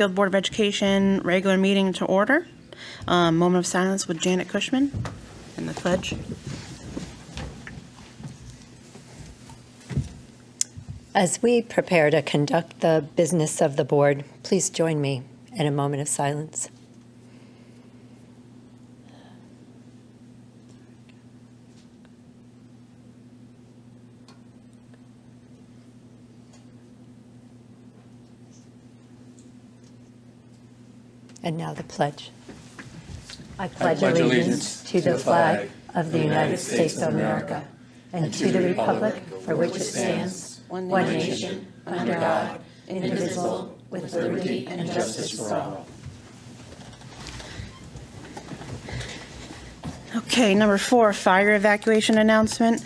Field Board of Education regular meeting to order. Moment of silence with Janet Cushman and the pledge. As we prepare to conduct the business of the board, please join me in a moment of silence. And now the pledge. I pledge allegiance to the flag of the United States of America and to the republic for which it stands, one nation, under God, indivisible, with liberty and justice for all. Okay, number 4, fire evacuation announcement.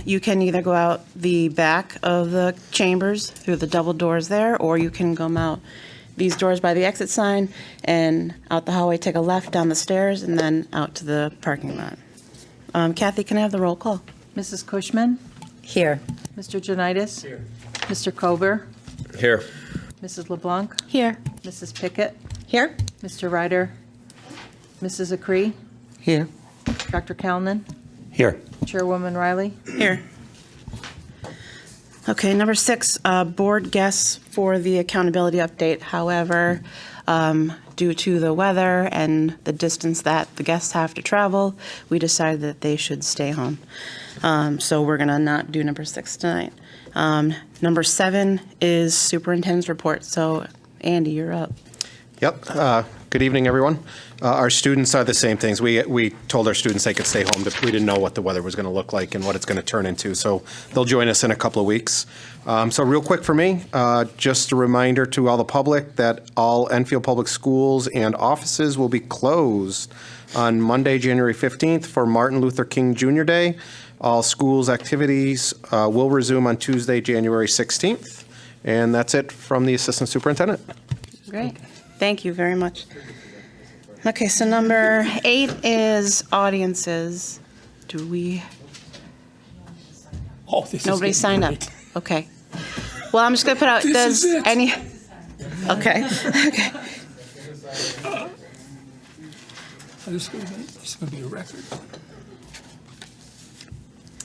You can either go out the back of the chambers through the double doors there, or you can come out these doors by the exit sign and out the hallway, take a left down the stairs, and then out to the parking lot. Kathy, can I have the roll call? Mrs. Cushman? Here. Mr. Janitis? Here. Mr. Kober? Here. Mrs. LeBlanc? Here. Mrs. Pickett? Here. Mr. Ryder? Mrs. Acree? Here. Dr. Calnan? Here. Chairwoman Riley? Here. Okay, number 6, board guests for the accountability update. However, due to the weather and the distance that the guests have to travel, we decided that they should stay home. So we're going to not do number 6 tonight. Number 7 is superintendent's report. So, Andy, you're up. Yep. Good evening, everyone. Our students are the same things. We told our students they could stay home. We didn't know what the weather was going to look like and what it's going to turn into. So they'll join us in a couple of weeks. So real quick for me, just a reminder to all the public that all Enfield Public Schools and offices will be closed on Monday, January 15th for Martin Luther King Jr. Day. All schools' activities will resume on Tuesday, January 16th. And that's it from the Assistant Superintendent. Great. Thank you very much. Okay, so number 8 is audiences. Do we? Oh, this Nobody signed up. Okay. Well, I'm just going to put out, does any? Okay. Okay. This is going to be a record.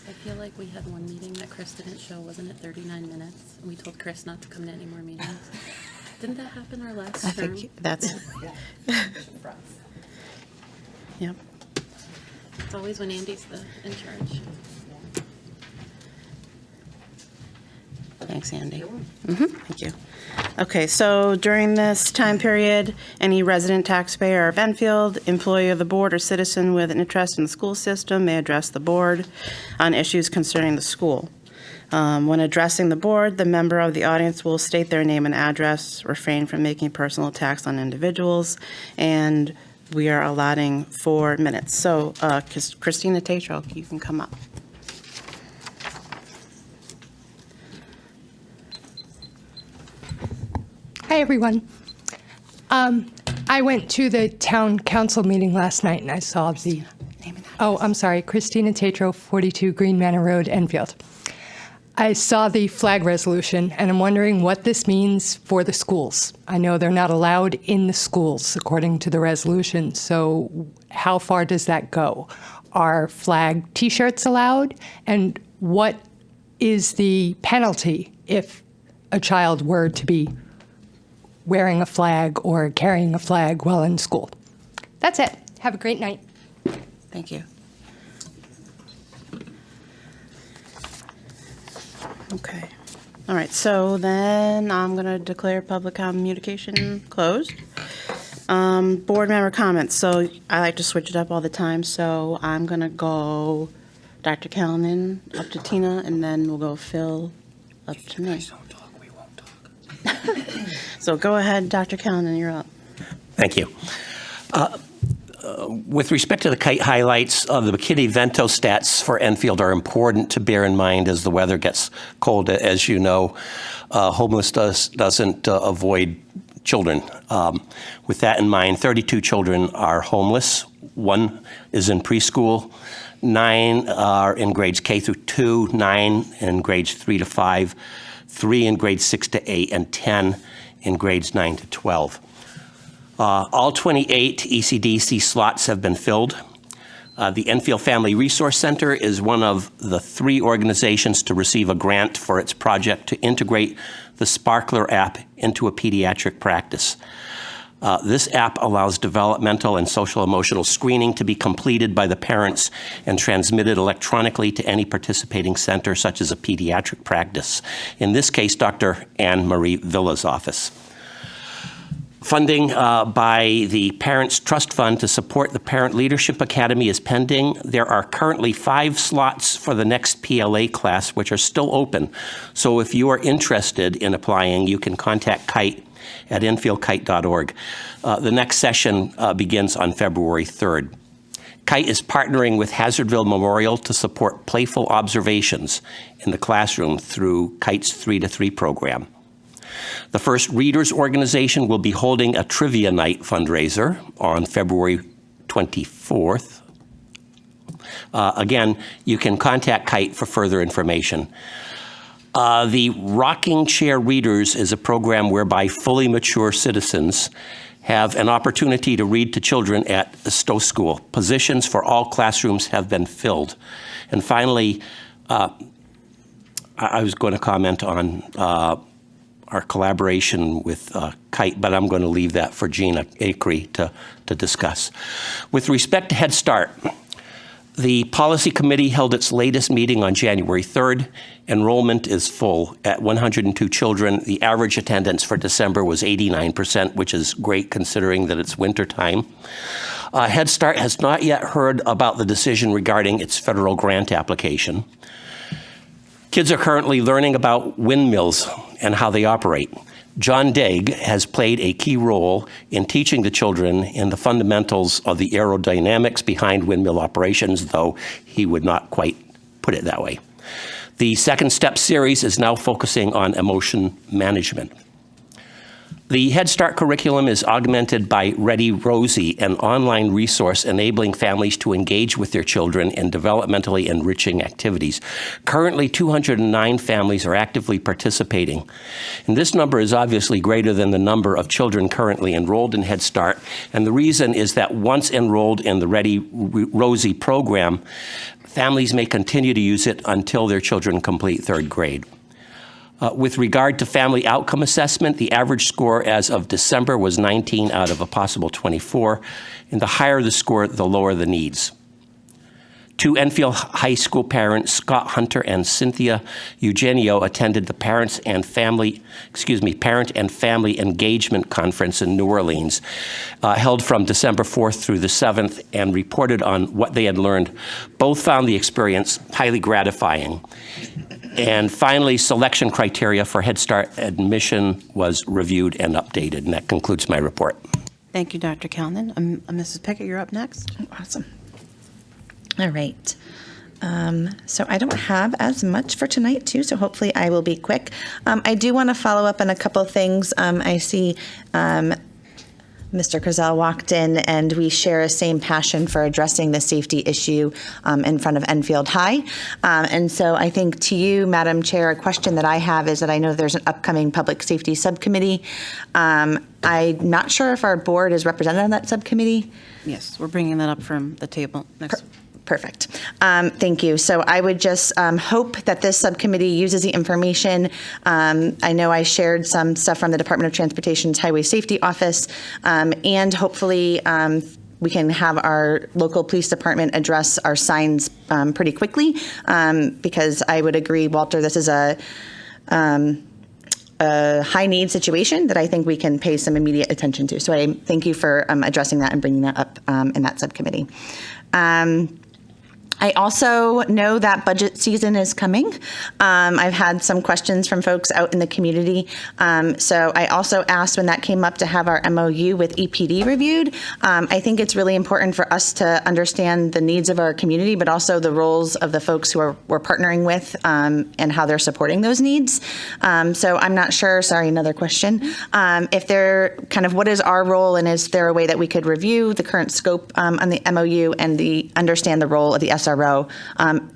I feel like we had one meeting that Chris didn't show, wasn't it 39 minutes? And we told Chris not to come to any more meetings. Didn't that happen our last I term? think that's. Yep. It's always when Andy's in charge. Thanks, Andy. Thank you. Okay, so during this time period, any resident taxpayer of Enfield, employee of the board, or citizen with an interest in the school system may address the board on issues concerning the school. When addressing the board, the member of the audience will state their name and address, refrain from making personal attacks on individuals, and we are allotting 4 minutes. So, Christina Tatro, you can come up. Hi, everyone. I went to the town council meeting last night, and I saw the... Oh, I'm sorry, Christina Tatro, 42 Green Manor Road, Enfield. I saw the flag resolution, and I'm wondering what this means for the schools. I know they're not allowed in the schools, according to the resolution, so how far does that go? Are flag T-shirts allowed? And what is the penalty if a child were to be wearing a flag or carrying a flag while in school? That's it. Have a great night. Thank you. Okay. All right, so then I'm going to declare public communication closed. Board member comments. So I like to switch it up all the time, so I'm going to go Dr. Calnan up to Tina, and then we'll go Phil up to me. Don't talk, we won't talk. So go ahead, Dr. Calnan, you're up. Thank you. With respect to the kite highlights, the McKinney-Vento stats for Enfield are important to bear in mind as the weather gets cold. As you know, homelessness doesn't avoid children. With that in mind, 32 children are homeless. 1 is in preschool. 9 are in grades K through 2, 9 in grades 3 to 5, 3 in grades 6 to 8, and 10 in grades 9 to 12. All 28 ECDC slots have been filled. The Enfield Family Resource Center is one of the 3 organizations to receive a grant for its project to integrate the Sparkler app into a pediatric practice. This app allows developmental and social emotional screening to be completed by the parents and transmitted electronically to any participating center, such as a pediatric practice. In this case, Dr. Anne Marie Villa's office. Funding by the Parents Trust Fund to support the Parent Leadership Academy is pending. There are currently 5 slots for the next PLA class, which are still open. So if you are interested in applying, you can contact Kite at enfieldkite.org. The next session begins on February 3rd. Kite is partnering with Hazardville Memorial to support playful observations in the classroom through Kite's 3 to 3 program. The First Readers Organization will be holding a trivia night fundraiser on February 24th. Again, you can contact Kite for further information. The Rocking Chair Readers is a program whereby fully mature citizens have an opportunity to read to children at Stowe School. Positions for all classrooms have been filled. And finally, I was going to comment on our collaboration with Kite, but I'm going to leave that for Gina Acree to discuss. With respect to Head Start, the Policy Committee held its latest meeting on January 3rd. Enrollment is full at 102 children. The average attendance for December was 89%, which is great considering that it's winter time. Head Start has not yet heard about the decision regarding its federal grant application. Kids are currently learning about windmills and how they operate. John Daig has played a key role in teaching the children in the fundamentals of the aerodynamics behind windmill operations, though he would not quite put it that way. The Second Step series is now focusing on emotion management. The Head Start curriculum is augmented by Ready Rosie, an online resource enabling families to engage with their children in developmentally enriching activities. Currently, 209 families are actively participating. And this number is obviously greater than the number of children currently enrolled in Head Start. And the reason is that once enrolled in the Ready Rosie program, families may continue to use it until their children complete 3rd grade. With regard to family outcome assessment, the average score as of December was 19 out of a possible 24, and the higher the score, the lower the needs. 2 Enfield High School parents, Scott Hunter and Cynthia Eugenio, attended the Parent and Family Engagement Conference in New Orleans, held from December 4th through the 7th, and reported on what they had learned. Both found the experience highly gratifying. And finally, selection criteria for Head Start admission was reviewed and updated. And that concludes my report. Thank you, Dr. Kalnin. Mrs. Pickett, you're up next. Awesome. All right. So I don't have as much for tonight, too, so hopefully I will be quick. I do want to follow up on a couple things. I see Mr. Crizell walked in, and we share a same passion for addressing the safety issue in front of Enfield High. And so I think to you, Madam Chair, a question that I have is that I know there's an upcoming public safety subcommittee. I'm not sure if our board is represented on that subcommittee. Yes, we're bringing that up from the table next. Perfect. Thank you. So I would just hope that this subcommittee uses the information. I know I shared some stuff from the Department of Transportation's Highway Safety Office, and hopefully we can have our local police department address our signs pretty quickly, because I would agree, Walter, this is a high need situation that I think we can pay some immediate attention to. So I thank you for addressing that and bringing that up in that subcommittee. I also know that budget season is coming. I've had some questions from folks out in the community. So I also asked when that came up to have our MOU with EPD reviewed. I think it's really important for us to understand the needs of our community, but also the roles of the folks who we're partnering with and how they're supporting those needs. So I'm not sure, sorry, another question, if they're kind of what is our role, and is there a way that we could review the current scope on the MOU and understand the role of the SRO,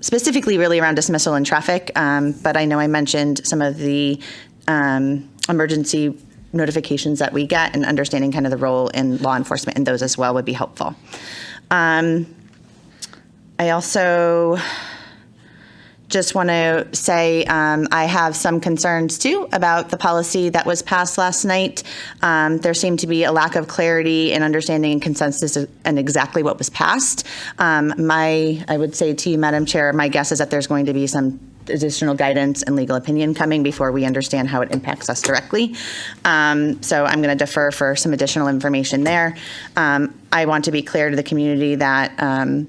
specifically really around dismissal and traffic, but I know I mentioned some of the emergency notifications that we get, and understanding kind of the role in law enforcement in those as well would be helpful. I also just want to say I have some concerns too about the policy that was passed last night. There seemed to be a lack of clarity and understanding and consensus and exactly what was passed. I would say to you, Madam Chair, my guess is that there's going to be some additional guidance and legal opinion coming before we understand how it impacts us directly. So I'm going to defer for some additional information there. I want to be clear to the community that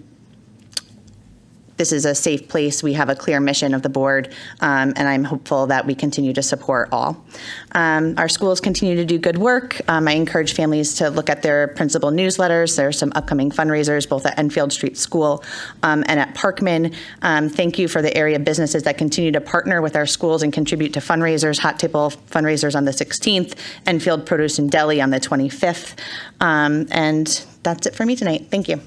this is a safe place. We have a clear mission of the board, and I'm hopeful that we continue to support all. Our schools continue to do good work. I encourage families to look at their principal newsletters. There are some upcoming fundraisers, both at Enfield Street School and at Parkman. Thank you for the area businesses that continue to partner with our schools and contribute to fundraisers. Hot Table fundraisers on the 16th, Enfield Produce and Deli on the 25th. And that's it for me tonight. Thank you.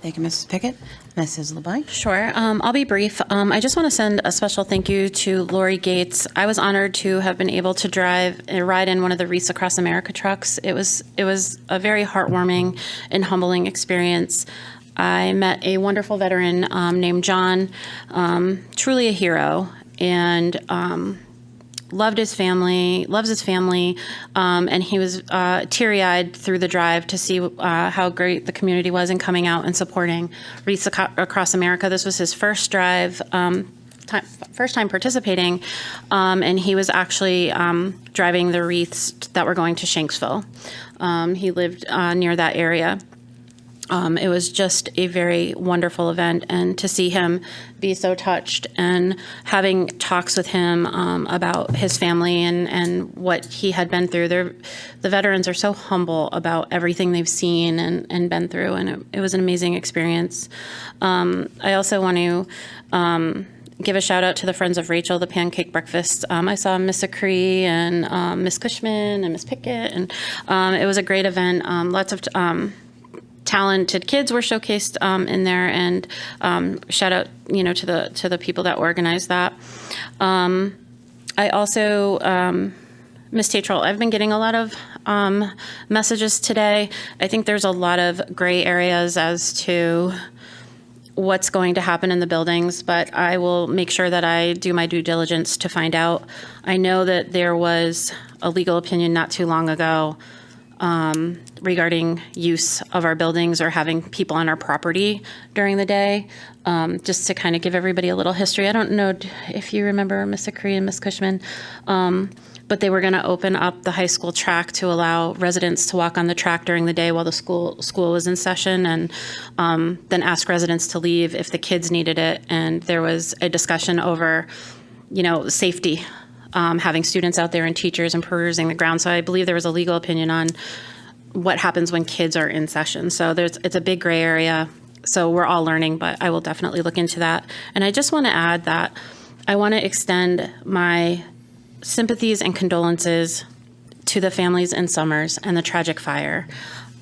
Thank you, Mrs. Pickett. Mrs. LeBlanc? Sure. I'll be brief. I just want to send a special thank you to Lori Gates. I was honored to have been able to ride in one of the Wreaths Across America trucks. It was a very heartwarming and humbling experience. I met a wonderful veteran named John, truly a hero, and loves his family, and he was teary-eyed through the drive to see how great the community was in coming out and supporting Wreaths Across America. This was his first drive, first time participating, and he was actually driving the wreaths that were going to Shanksville. He lived near that area. It was just a very wonderful event, and to see him be so touched and having talks with him about his family and what he had been through. The veterans are so humble about everything they've seen and been through, and it was an amazing experience. I also want to give a shout out to the Friends of Rachel, the pancake breakfast. I saw Miss Acree and Miss Cushman and Miss Pickett, and it was a great event. Lots of talented kids were showcased in there, and shout out, to the people that organized that. I also, Ms. Tatral, I've been getting a lot of messages today. I think there's a lot of gray areas as to what's going to happen in the buildings, but I will make sure that I do my due diligence to find out. I know that there was a legal opinion not too long ago regarding use of our buildings or having people on our property during the day. Just to kind of give everybody a little history. I don't know if you remember Miss Acree and Miss Cushman, but they were going to open up the high school track to allow residents to walk on the track during the day while the school was in session, and then ask residents to leave if the kids needed it. And there was a discussion over, safety. Having students out there and teachers and perusing the ground. So I believe there was a legal opinion on what happens when kids are in session. So it's a big gray area. So we're all learning, but I will definitely look into that. And I just want to add that I want to extend my sympathies and condolences to the families in Summers and the tragic fire.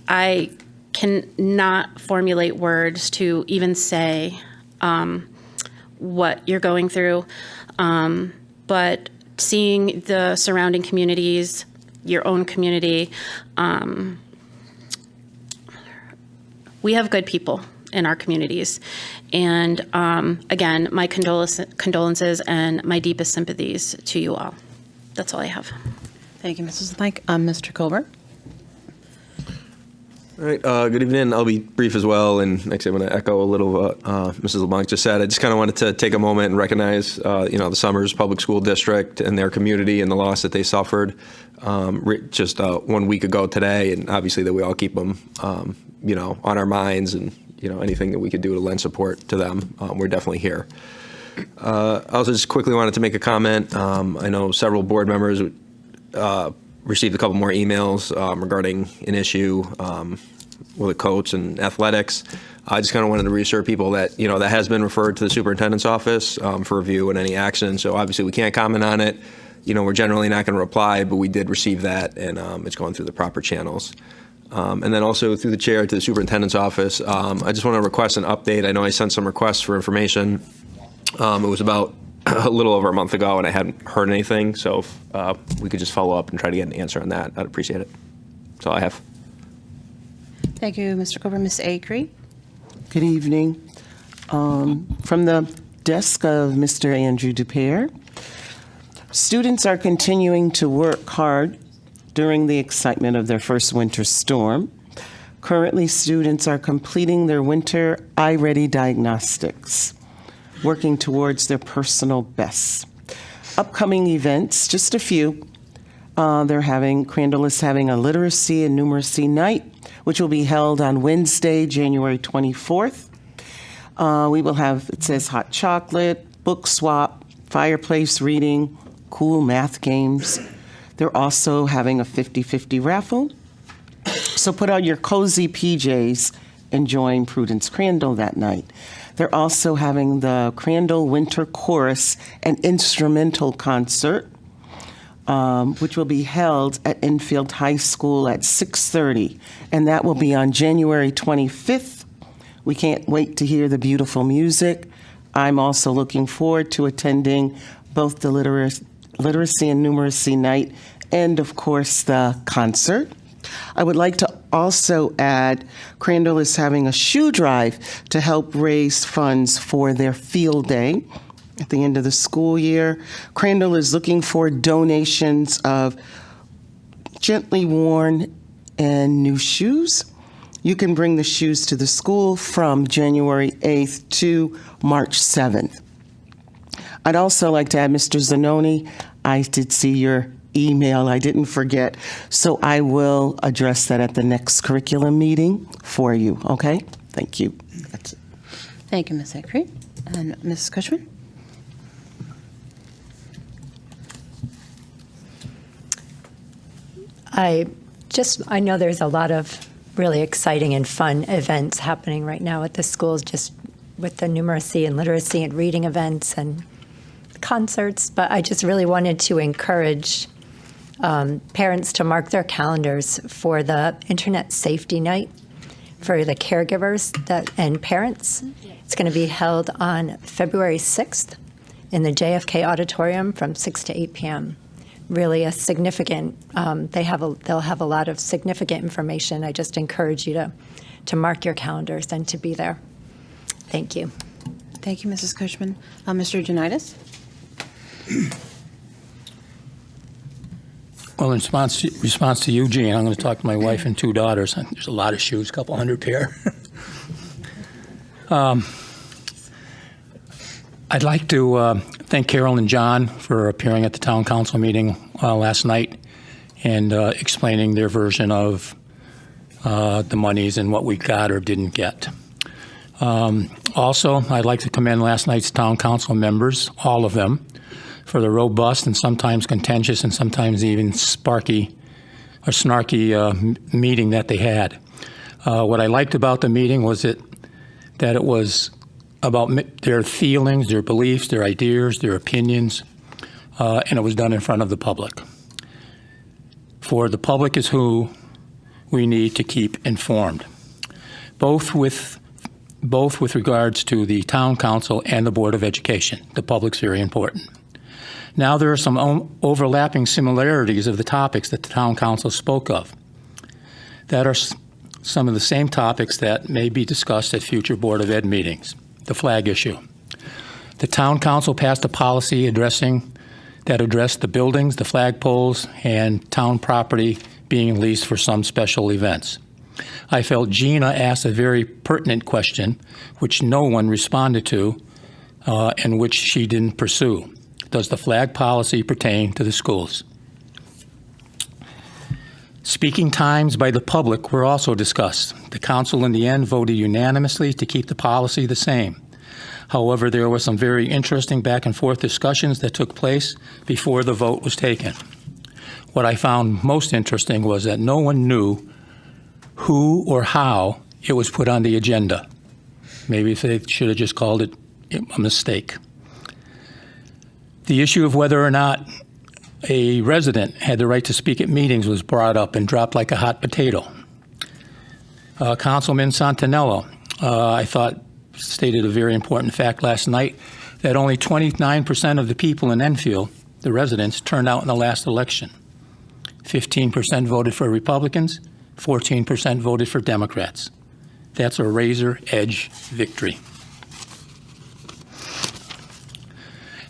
I cannot formulate words to even say what you're going through, but seeing the surrounding communities, your own community, we have good people in our communities. And again, my condolences and my deepest sympathies to you all. That's all I have. Thank you, Mrs. LeBlanc. Mr. Colbert? All right, good evening. I'll be brief as well, and actually I'm going to echo a little what Mrs. LeBlanc just said. I just kind of wanted to take a moment and recognize, the Summers Public School District and their community and the loss that they suffered just 1 week ago today, and obviously that we all keep them, on our minds, and anything that we could do to lend support to them. We're definitely here. I also just quickly wanted to make a comment. I know several board members received a couple more emails regarding an issue with a coach and athletics. I just kind of wanted to reassure people that, that has been referred to the superintendent's office for review and any action. So obviously we can't comment on it. We're generally not going to reply, but we did receive that, and it's going through the proper channels. And then also through the chair to the superintendent's office, I just want to request an update. I know I sent some requests for information. It was about a little over a month ago, and I hadn't heard anything. So if we could just follow up and try to get an answer on that, I'd appreciate it. That's all I have. Thank you, Mr. Cooper. Ms. Acree? Good evening. From the desk of Mr. Andrew Dupere, students are continuing to work hard during the excitement of their first winter storm. Currently, students are completing their winter iReady diagnostics, working towards their personal bests. Upcoming events, just a few. Crandall is having a literacy and numeracy night, which will be held on Wednesday, January 24th. We will have, it says, hot chocolate, book swap, fireplace reading, cool math games. They're also having a 50-50 raffle. So put on your cozy PJs and join Prudence Crandall that night. They're also having the Crandall Winter Chorus and Instrumental Concert, which will be held at Enfield High School at 6:30, and that will be on January 25th. We can't wait to hear the beautiful music. I'm also looking forward to attending both the literacy and numeracy night and, of course, the concert. I would like to also add, Crandall is having a shoe drive to help raise funds for their field day at the end of the school year. Crandall is looking for donations of gently worn and new shoes. You can bring the shoes to the school from January 8th to March 7th. I'd also like to add, Mr. Zanoni, I did see your email. I didn't forget. So I will address that at the next curriculum meeting for you, okay? Thank you. That's it. Thank you, Ms. Acree. And Mrs. Cushman? I know there's a lot of really exciting and fun events happening right now at the schools, just with the numeracy and literacy and reading events and concerts, but I just really wanted to encourage parents to mark their calendars for the Internet Safety Night for the caregivers and parents. It's going to be held on February 6th in the JFK Auditorium from 6 to 8 p.m. Really a significant, they'll have a lot of significant information. I just encourage you to mark your calendars and to be there. Thank you. Thank you, Mrs. Cushman. Mr. Janitis? Well, in response to Eugene, I'm going to talk to my wife and 2 daughters. There's a lot of shoes, a couple hundred pair. I'd like to thank Carol and John for appearing at the town council meeting last night and explaining their version of the monies and what we got or didn't get. Also, I'd like to commend last night's town council members, all of them, for the robust and sometimes contentious and sometimes even sparky or snarky meeting that they had. What I liked about the meeting was that it was about their feelings, their beliefs, their ideas, their opinions, and it was done in front of the public. For the public is who we need to keep informed, both with regards to the town council and the Board of Education. The public's very important. Now there are some overlapping similarities of the topics that the town council spoke of that are some of the same topics that may be discussed at future Board of Ed meetings. The flag issue. The town council passed a policy that addressed the buildings, the flagpoles, and town property being leased for some special events. I felt Gina asked a very pertinent question, which no one responded to, and which she didn't pursue. Does the flag policy pertain to the schools? Speaking times by the public were also discussed. The council in the end voted unanimously to keep the policy the same. However, there were some very interesting back and forth discussions that took place before the vote was taken. What I found most interesting was that no one knew who or how it was put on the agenda. Maybe they should have just called it a mistake. The issue of whether or not a resident had the right to speak at meetings was brought up and dropped like a hot potato. Councilman Santinello, I thought, stated a very important fact last night that only 29% of the people in Enfield, the residents, turned out in the last election. 15% voted for Republicans, 14% voted for Democrats. That's a razor-edge victory.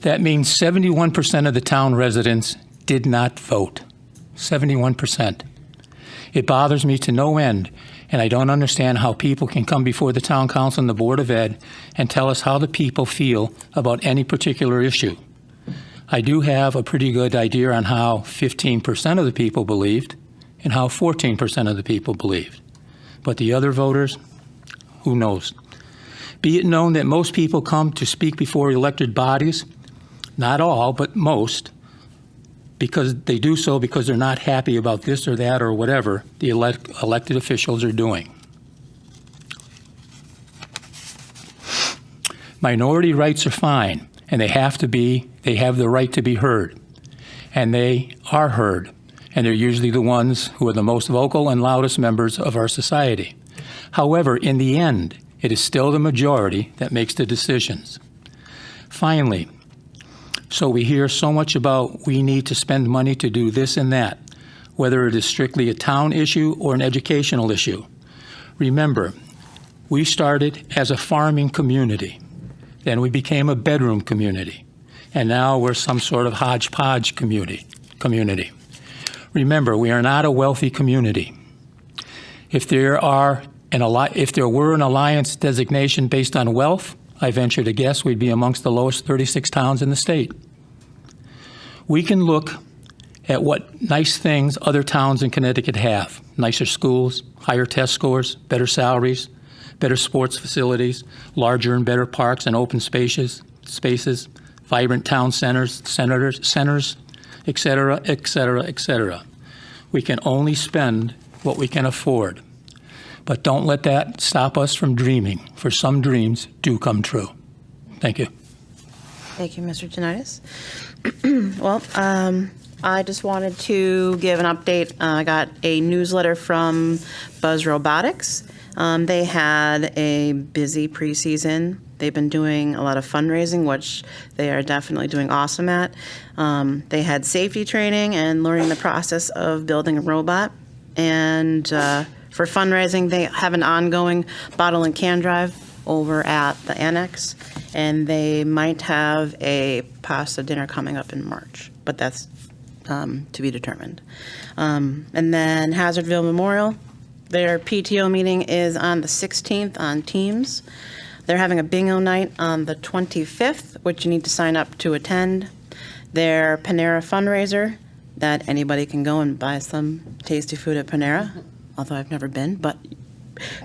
That means 71% of the town residents did not vote. 71%. It bothers me to no end, and I don't understand how people can come before the Town Council and the Board of Ed and tell us how the people feel about any particular issue. I do have a pretty good idea on how 15% of the people believed and how 14% of the people believed. But the other voters, who knows? Be it known that most people come to speak before elected bodies, not all, but most, because they do so because they're not happy about this or that or whatever the elected officials are doing. Minority rights are fine, and they have the right to be heard. And they are heard, and they're usually the ones who are the most vocal and loudest members of our society. However, in the end, it is still the majority that makes the decisions. Finally, so we hear so much about we need to spend money to do this and that, whether it is strictly a town issue or an educational issue. Remember, we started as a farming community, then we became a bedroom community, and now we're some sort of hodgepodge community. Remember, we are not a wealthy community. If there were an alliance designation based on wealth, I venture to guess we'd be amongst the lowest 36 towns in the state. We can look at what nice things other towns in Connecticut have. Nicer schools, higher test scores, better salaries, better sports facilities, larger and better parks and open spaces, vibrant town centers, et cetera, et cetera, et cetera. We can only spend what we can afford. But don't let that stop us from dreaming, for some dreams do come true. Thank you. Thank you, Mr. Janitis. Well, I just wanted to give an update. I got a newsletter from Buzz Robotics. They had a busy preseason. They've been doing a lot of fundraising, which they are definitely doing awesome at. They had safety training and learning the process of building a robot. And for fundraising, they have an ongoing bottle and can drive over at the annex, and they might have a pasta dinner coming up in March, but that's to be determined. And then Hazardville Memorial, their PTO meeting is on the 16th on Teams. They're having a bingo night on the 25th, which you need to sign up to attend. Their Panera fundraiser, that anybody can go and buy some tasty food at Panera, although I've never been, but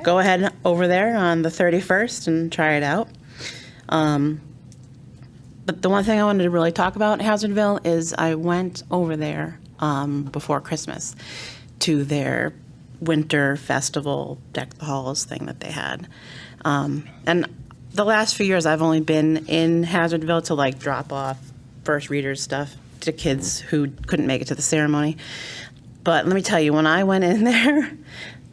go ahead over there on the 31st and try it out. But the one thing I wanted to really talk about Hazardville is I went over there before Christmas to their winter festival, Deck the Halls thing that they had. And the last few years I've only been in Hazardville to like drop off first readers stuff to kids who couldn't make it to the ceremony. But let me tell you, when I went in there,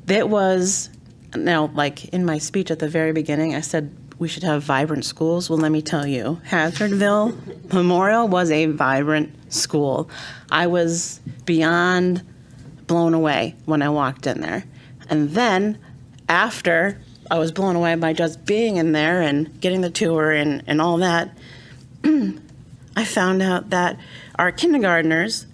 it was, now, like in my speech at the very beginning, I said we should have vibrant schools. Well, let me tell you, Hazardville Memorial was a vibrant school. I was beyond blown away when I walked in there. And then after I was blown away by just being in there and getting the tour and all that, I found out that our kindergartners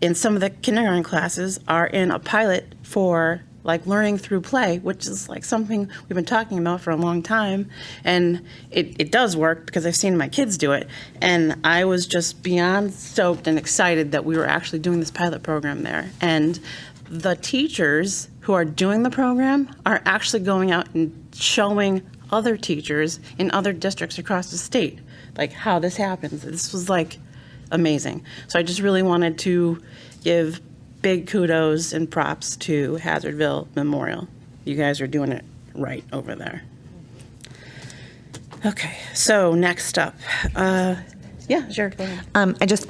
in some of the kindergarten classes are in a pilot for like learning through play, which is like something we've been talking about for a long time. And it does work because I've seen my kids do it. And I was just beyond stoked and excited that we were actually doing this pilot program there. And the teachers who are doing the program are actually going out and showing other teachers in other districts across the state, like how this happens. This was like amazing. So I just really wanted to give big kudos and props to Hazardville Memorial. You guys are doing it right over there. Okay, so next up. Yeah, sure. Go ahead. I just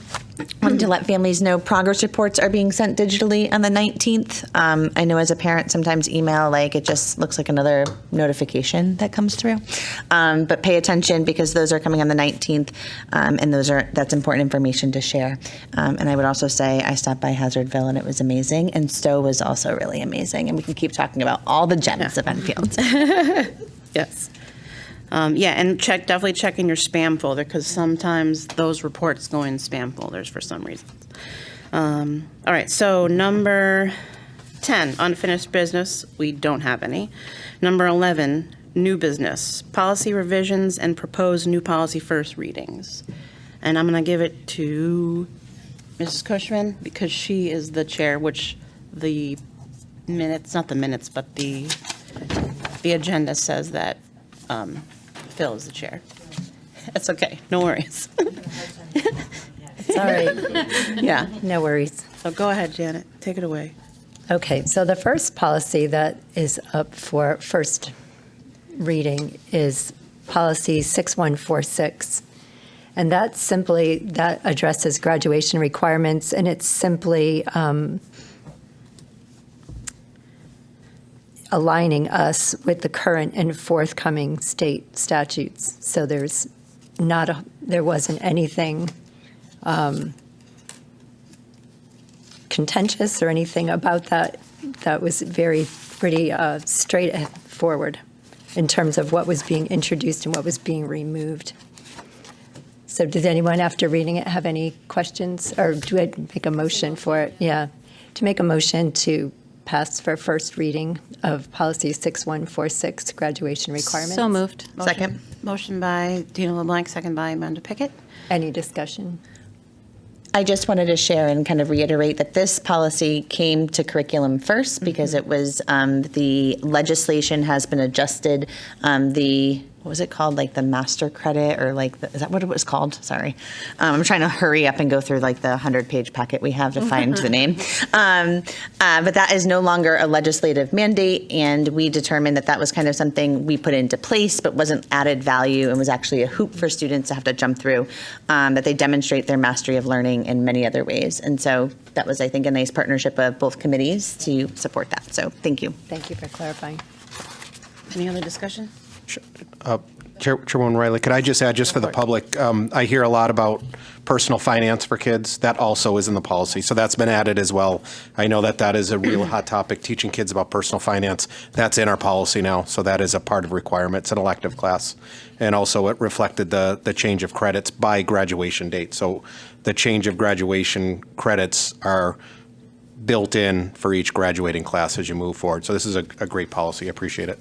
Wanted to let families know progress reports are being sent digitally on the 19th. I know as a parent, sometimes email, like it just looks like another notification that comes through. But pay attention because those are coming on the 19th, and that's important information to share. And I would also say I stopped by Hazardville and it was amazing, and Stowe was also really amazing. And we can keep talking about all the gems of Enfield. Yes. Yeah, and definitely check in your spam folder because sometimes those reports go in spam folders for some reason. All right, so number 10, unfinished business, we don't have any. Number 11, new business, policy revisions and proposed new policy first readings. And I'm going to give it to Mrs. Cushman because she is the chair, which the minutes, not the minutes, but the agenda says that Phil is the chair. That's okay, no worries. It's all right. Yeah, No worries. so go ahead, Janet, take it away. Okay, so the first policy that is up for first reading is policy 6146. And that addresses graduation requirements, and it's simply aligning us with the current and forthcoming state statutes. So there wasn't anything contentious or anything about that. That was pretty straightforward in terms of what was being introduced and what was being removed. So does anyone, after reading it, have any questions? Or do I make a motion for it? Yeah. To make a motion to pass for first reading of policy 6146, graduation requirements. So moved. Second. Motion by Dina LeBlanc, second by Amanda Pickett. Any discussion? I just wanted to share and kind of reiterate that this policy came to curriculum first because it was the legislation has been adjusted. What was it called? Like the master credit or is that what it was called? Sorry. I'm trying to hurry up and go through like the 100-page packet we have to find the name. But that is no longer a legislative mandate, and we determined that was kind of something we put into place but wasn't added value and was actually a hoop for students to have to jump through, that they demonstrate their mastery of learning in many other ways. And so that was, I think, a nice partnership of both committees to support that. So thank you. Thank you for clarifying. Any other discussion? Chairwoman Riley, could I just add, just for the public, I hear a lot about personal finance for kids. That also is in the policy, so that's been added as well. I know that is a real hot topic, teaching kids about personal finance. That's in our policy now, so that is a part of requirements, an elective class. And also it reflected the change of credits by graduation date. So the change of graduation credits are built in for each graduating class as you move forward. So this is a great policy. I appreciate it.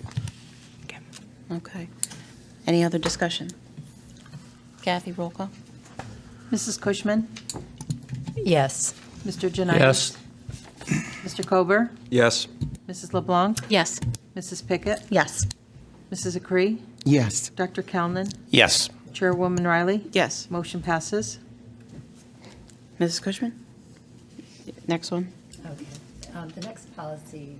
Okay. Any other discussion? Kathy, roll call. Mrs. Cushman? Yes. Mr. Janitis? Yes. Mr. Kober? Yes. Mrs. LeBlanc? Yes. Mrs. Pickett? Yes. Mrs. Acree? Yes. Dr. Kalnin? Yes. Chairwoman Riley? Yes. Motion passes. Mrs. Cushman? Next one. Okay. The next policy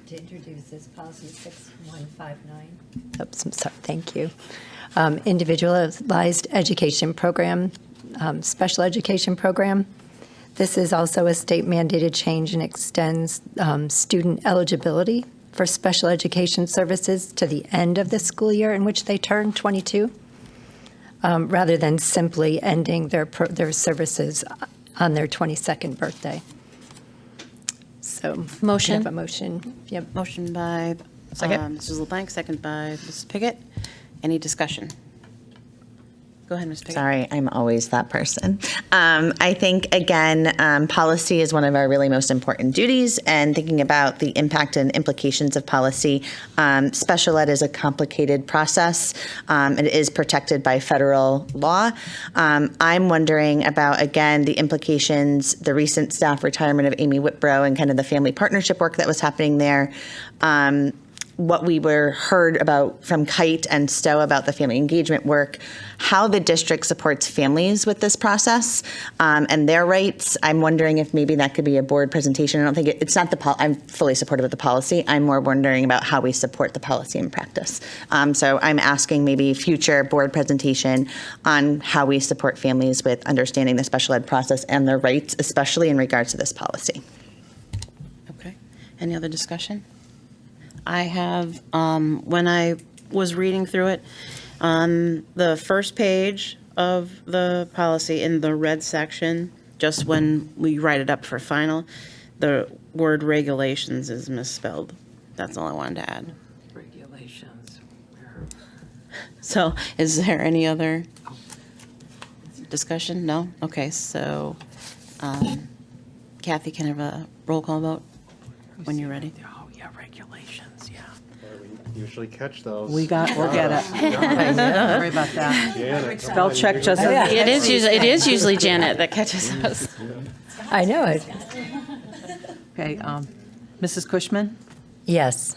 to introduce is policy 6159. Oops, I'm sorry. Thank you. Individualized education program, special education program. This is also a state mandated change and extends student eligibility for special education services to the end of the school year in which they turn 22, rather than simply ending their services on their 22nd birthday. So Motion. can I have a motion. Yep. Motion by Second. Mrs. LeBlanc, second by Mrs. Pickett. Any discussion? Go ahead, Ms. Pickett. Sorry, I'm always that person. I think, again, policy is one of our really most important duties, and thinking about the impact and implications of policy. Special ed is a complicated process. It is protected by federal law. I'm wondering about, again, the implications, the recent staff retirement of Amy Whitbrow and kind of the family partnership work that was happening there. what we were heard about from Kite and Stowe about the family engagement work, how the district supports families with this process and their rights. I'm wondering if maybe that could be a board presentation. I don't think it's not I'm fully supportive of the policy. I'm more wondering about how we support the policy in practice. So I'm asking maybe future board presentation on how we support families with understanding the special ed process and their rights, especially in regards to this policy. Okay. Any other discussion? I have, when I was reading through it, on the first page of the policy in the red section, just when we write it up for final, the word regulations is misspelled. That's all I wanted to add. Regulations. So is there any other discussion? No? Okay, so Kathy, can I have a roll call vote when you're ready? Oh, yeah, regulations, yeah. Usually catch those. We'll get it. Sorry about that. Spell check just. It is usually Janet that catches us. I know it. Okay, Mrs. Cushman, Yes.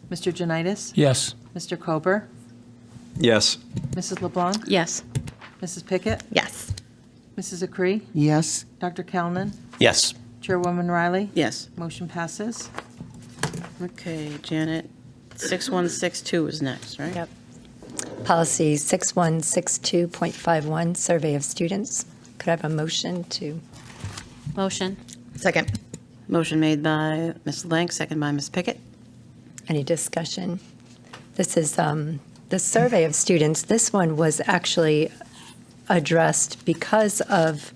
Mr. Janitis, Yes. Mr. Kober, Yes. Mrs. LeBlanc, Yes. Mrs. Pickett, Yes. Mrs. Acree, Yes. Dr. Kalnin, Yes. Chairwoman Riley. Yes. Motion passes. Okay, Janet, 6162 is next, right? Yep. Policy 6162.51, survey of students. Could I have a motion to? Motion. Second. Motion made by Ms. Lang, second by Ms. Pickett. Any discussion? This is the survey of students. This one was actually addressed because of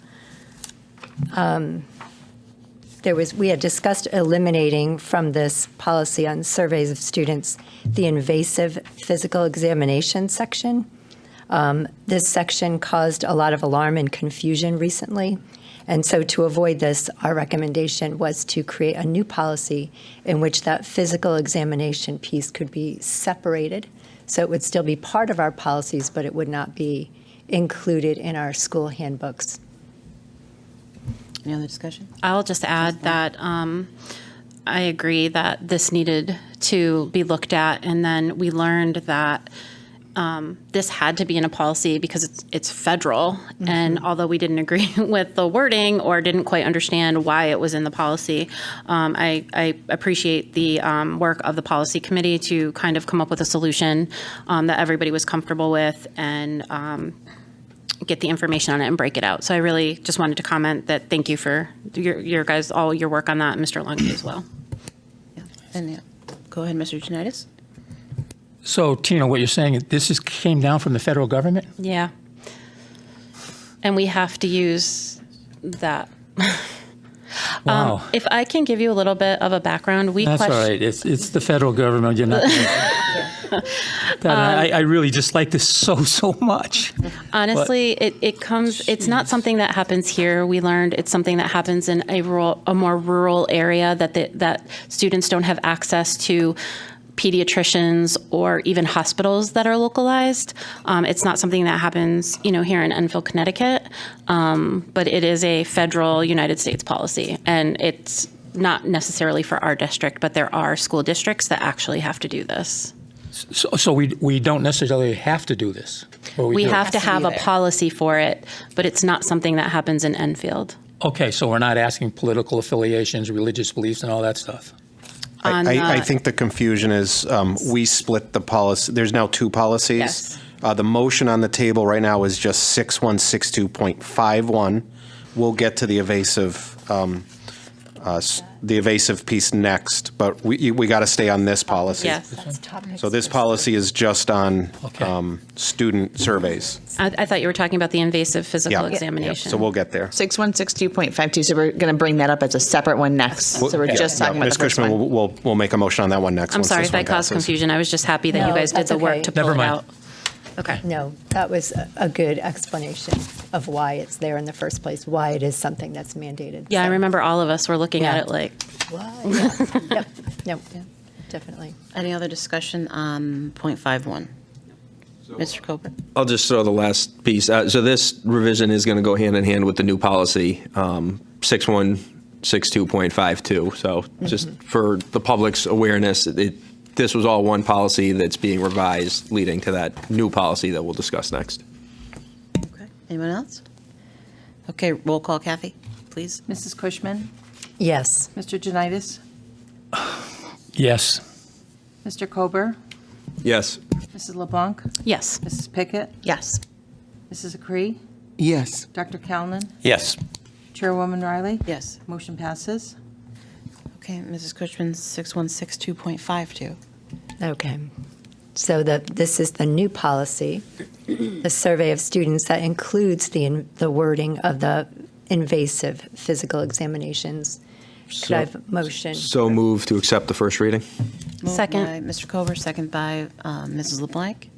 we had discussed eliminating from this policy on surveys of students the invasive physical examination section. This section caused a lot of alarm and confusion recently. And so to avoid this, our recommendation was to create a new policy in which that physical examination piece could be separated. So it would still be part of our policies, but it would not be included in our school handbooks. Any other discussion? I'll just add that I agree that this needed to be looked at, and then we learned that this had to be in a policy because it's federal, and although we didn't agree with the wording or didn't quite understand why it was in the policy, I appreciate the work of the policy committee to kind of come up with a solution that everybody was comfortable with and get the information on it and break it out. So I really just wanted to comment that thank you for your guys, all your work on that, and Mr. Lunke as well. Yeah. And go ahead, Mr. Janitis. So, Tina, what you're saying, came down from the federal government? Yeah. And we have to use that. Wow. If I can give you a little bit of a background, That's all right. It's the federal government. You're not. I really dislike this so much. Honestly, it's not something that happens here. We learned it's something that happens in a more rural area that students don't have access to pediatricians or even hospitals that are localized. It's not something that happens, here in Enfield, Connecticut, but it is a federal United States policy, and it's not necessarily for our district, but there are school districts that actually have to do this. So we don't necessarily have to do this. Or We do? have to Has to have be a there. policy for it, but it's not something that happens in Enfield. Okay, so we're not asking political affiliations, religious beliefs, and all that stuff. I think the confusion is we split the policy. There's now two policies. Yes. The motion on the table right now is just 6162.51. We'll get to the evasive piece next, but we got to stay on this policy. Yes. So this policy is just on Okay. student surveys. I thought you were talking about the invasive physical Yeah. examination. So we'll get there. 6162.52, so we're going to bring that up as a separate one next. So we're just talking about Ms. the first Cushman, one. we'll make a motion on that one next. I'm once sorry this if one I caused passes. confusion. I was just happy that No, you guys did that's the work okay. to pull Never it mind. out. Okay. No, that was a good explanation of why it's there in the first place, why it is something that's mandated. Yeah, I So- remember all of us were looking at Yeah. it like, Why? Yeah. Yep. Yeah, definitely. Any other discussion on .51? Mr. Coburn? I'll just throw the last piece. So this revision is going to go hand in hand with the new policy, 6162.52. So just for the public's awareness, this was all one policy that's being revised, leading to that new policy that we'll discuss next. Okay. Anyone else? Okay, roll call, Kathy, please. Mrs. Cushman? Yes. Mr. Janitis? Yes. Mr. Kober? Yes. Mrs. LeBlanc? Yes. Mrs. Pickett? Yes. Mrs. Acree? Yes. Dr. Calnan? Yes. Chairwoman Riley? Yes. Motion passes. Okay, Mrs. Cushman, 6162.52. Okay. So this is the new policy, the survey of students that includes the wording of the invasive physical examinations. Could I have a motion? So move to accept the first reading. Moved Second. by Mr. Kober, second by Mrs. LeBlanc.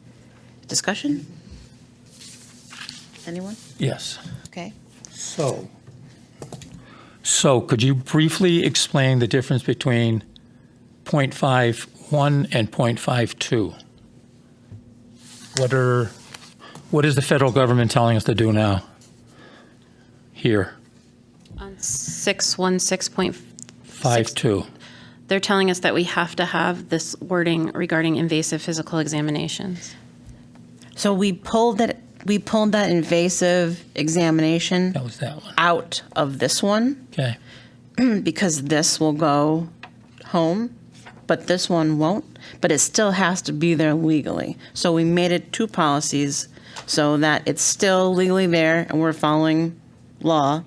Discussion? Anyone? Yes. Okay. So could you briefly explain the difference between .51 and .52? What is the federal government telling us to do now? Here, On 616.52. 52. They're telling us that we have to have this wording regarding invasive physical examinations. So we pulled that invasive examination That was that one. out of this one Okay. because this will go home, but this one won't. But it still has to be there legally. So we made it two policies so that it's still legally there and we're following law,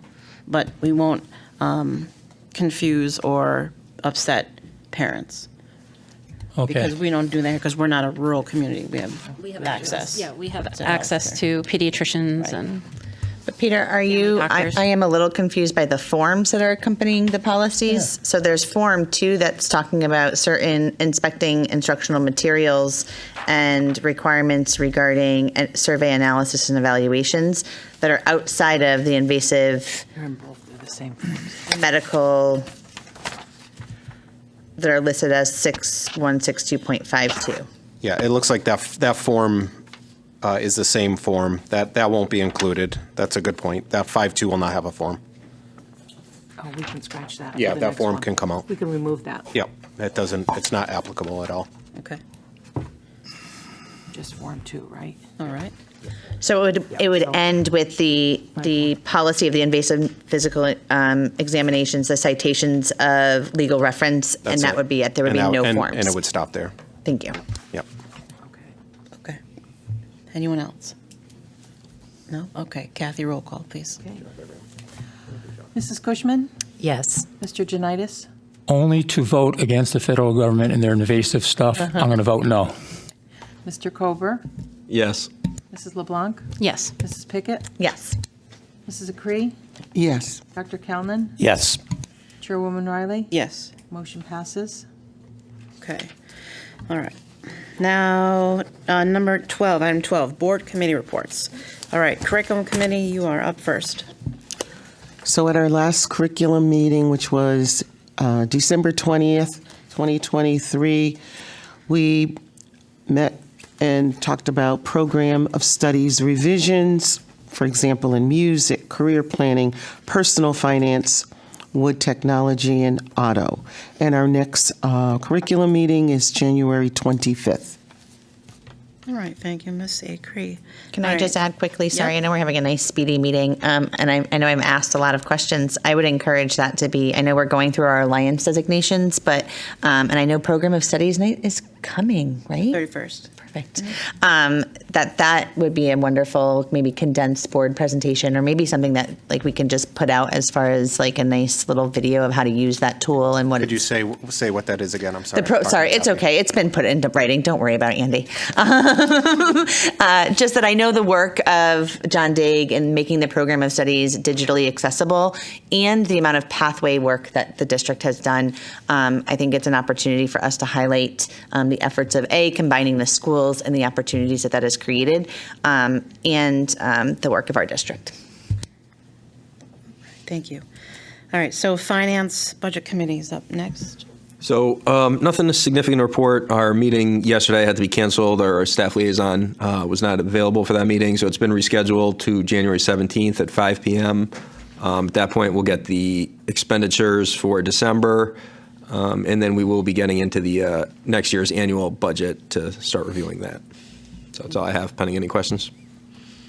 but we won't confuse or upset parents. Because Okay. we don't do that because we're not a rural community. We have access. Yeah, we have to access healthcare. to pediatricians and. But Peter, are you, doctors. I am a little confused by the forms that are accompanying the policies. So there's Form 2 that's talking about certain inspecting instructional materials and requirements regarding survey analysis and evaluations that are outside of the invasive They're in both, they're the same forms. medical, that are listed as 6162.52. Yeah, it looks like that form is the same form. That won't be included. That's a good point. That 5.2 will not have a form. Oh, we can scratch that. Yeah, for the that next form one. can come out. We can remove that, Yep, it's not applicable at all. Okay, just Form 2, right? all right. So it would end with the policy of the invasive physical examinations, the citations of legal reference, and That's that it. would be it. There would be And no that- forms. And it would stop there. Thank you. Yep. Okay. Okay. Anyone else? No? Okay. Kathy, roll call, please. Okay. Mrs. Cushman? Yes. Mr. Janitis? Only to vote against the federal government and their invasive stuff, I'm going to vote no. Mr. Kober? Yes. Mrs. LeBlanc? Yes. Mrs. Pickett? Yes. Mrs. Acree? Yes. Dr. Calnan? Yes. Chairwoman Riley? Yes. Motion passes. Okay. All right. Now, number 12, item 12, board committee reports. All right, curriculum committee, you are up first. So at our last curriculum meeting, which was December 20th, 2023, we met and talked about program of studies revisions, for example, in music, career planning, personal finance, wood technology, and auto. And our next curriculum meeting is January 25th. All right, thank you, Ms. Acree. Can All I right. just add quickly? Sorry, Yeah. I know we're having a nice speedy meeting, and I know I've asked a lot of questions. I would encourage that to be, I know we're going through our alliance designations, but, and I know program of studies night is coming, right? 31st. Perfect. That would be a wonderful, maybe condensed board presentation, or maybe something that like we can just put out as far as like a nice little video of how to use that tool and what. Could you say what that is again? I'm sorry. Sorry, it's okay. It's been put into writing. Don't worry about it, Andy. Just that I know the work of John Daig in making the program of studies digitally accessible and the amount of pathway work that the district has done. I think it's an opportunity for us to highlight the efforts of combining the schools and the opportunities that has created, and the work of our district. Thank you. All right, so finance budget committee is up next. So nothing significant to report. Our meeting yesterday had to be canceled. Our staff liaison was not available for that meeting, so it's been rescheduled to January 17th at 5 p.m. At that point, we'll get the expenditures for December. And then we will be getting into the next year's annual budget to start reviewing that. So that's all I have, pending any questions.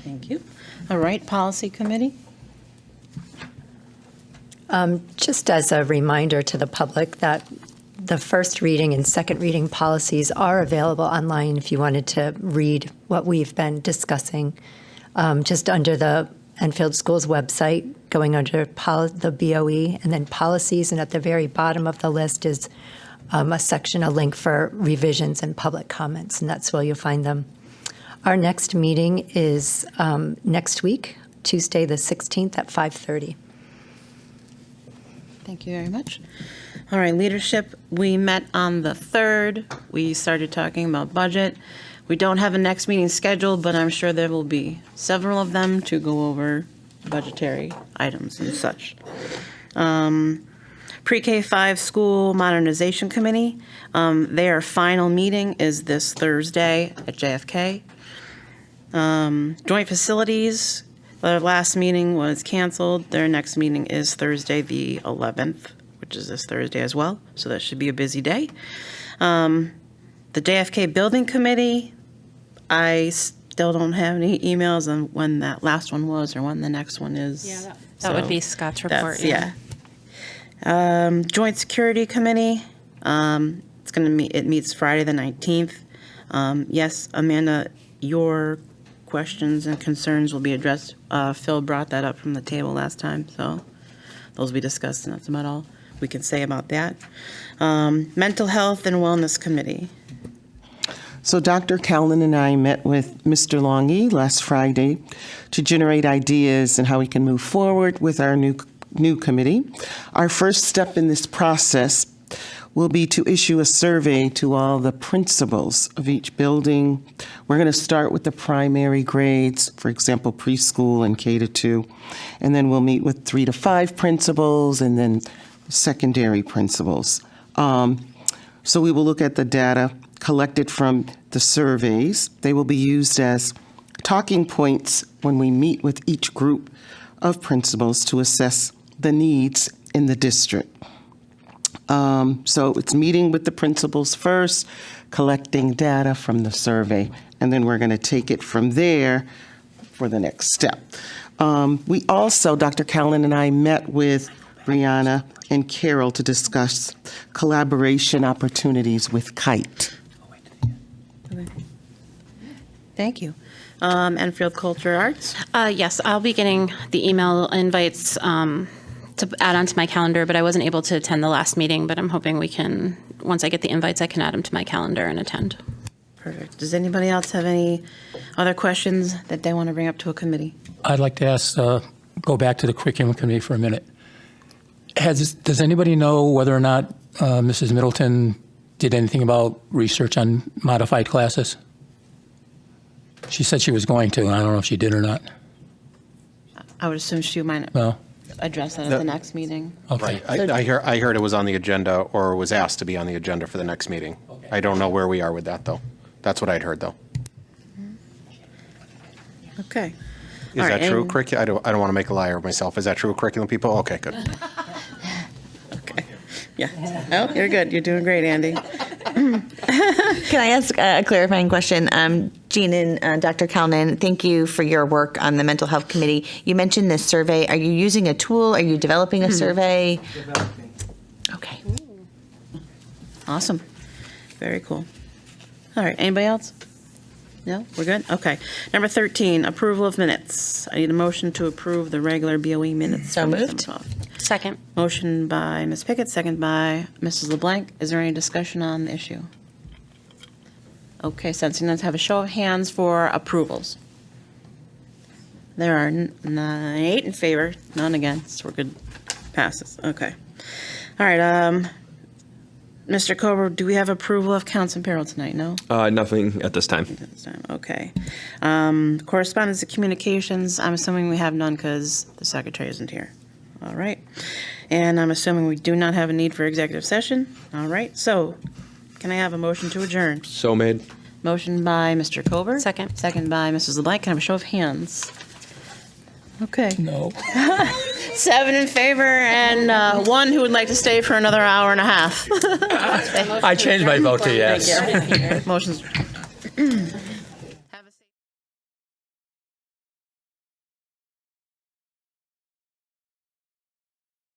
Thank you. All right, Policy Committee? Just as a reminder to the public that the first reading and second reading policies are available online if you wanted to read what we've been discussing. Just under the Enfield Schools website, going under the BOE and then policies, and at the very bottom of the list is a section, a link for revisions and public comments, and that's where you'll find them. Our next meeting is next week, Tuesday the 16th at 5:30. Thank you very much. All right, leadership, we met on the 3rd. We started talking about budget. We don't have a next meeting scheduled, but I'm sure there will be several of them to go over budgetary items and such. Pre-K 5 School Modernization Committee, their final meeting is this Thursday at JFK. Joint Facilities, their last meeting was canceled. Their next meeting is Thursday, the 11th, which is this Thursday as well. So that should be a busy day. The JFK Building Committee, I still don't have any emails on when that last one was or when the next one is. Yeah, that would be Scott's report. Yeah. Joint Security Committee, it's going to meet, it meets Friday the 19th. Yes, Amanda, your questions and concerns will be addressed. Phil brought that up from the table last time, so those will be discussed, and that's about all we can say about that. Mental Health and Wellness Committee. So Dr. Callan and I met with Mr. Longy last Friday to generate ideas and how we can move forward with our new committee. Our first step in this process will be to issue a survey to all the principals of each building. We're going to start with the primary grades, for example, preschool and K-2, and then we'll meet with 3 to 5 principals and then secondary principals. So we will look at the data collected from the surveys. They will be used as talking points when we meet with each group of principals to assess the needs in the district. So it's meeting with the principals first, collecting data from the survey, and then we're going to take it from there for the next step. We also, Dr. Callan and I met with Brianna and Carol to discuss collaboration opportunities with KITE. Thank you. Enfield Culture Arts. Yes, I'll be getting the email invites to add onto my calendar, but I wasn't able to attend the last meeting, but I'm hoping we can, once I get the invites, I can add them to my calendar and attend. Perfect. Does anybody else have any other questions that they want to bring up to a committee? I'd like to ask, go back to the curriculum committee for a minute. Does anybody know whether or not Mrs. Middleton did anything about research on modified classes? She said she was going to, and I don't know if she did or not. I would assume she might No? address that at the next meeting. Okay. Right. I heard it was on the agenda or was asked to be on the agenda for the next meeting. I don't know where we are with that, though. That's what I'd heard, though. Okay. Is All right, that true, and- curriculum? I don't want to make a liar of myself. Is that true, curriculum people? Okay, good. Okay. Yeah. Oh, you're good. You're doing great, Andy. Can I ask a clarifying question? Jean and Dr. Calnan, thank you for your work on the Mental Health Committee. You mentioned this survey. Are you using a tool? Are you developing a survey? Developing. Okay. Awesome. Very cool. All right. Anybody else? No? We're good? Okay. Number 13, approval of minutes. I need a motion to approve the regular BOE minutes. So from moved. December 12th. Second. Motion by Ms. Pickett, second by Mrs. LeBlanc. Is there any discussion on the issue? Okay, sensing none, have a show of hands for approvals. There are 8 in favor, none against. We're good. Passes. Okay. All right. Mr. Kober, do we have approval of counts and payroll tonight? No? Nothing at this time. This time. Okay. Correspondence and communications. I'm assuming we have none because the secretary isn't here. All right. And I'm assuming we do not have a need for executive session. All right. So can I have a motion to adjourn? So made. Motion by Mr. Kober. Second. Second by Mrs. LeBlanc. Can I have a show of hands? Okay. No. 7 in favor and 1 who would like to stay for another hour and a half. I changed my vote to yes. Motion's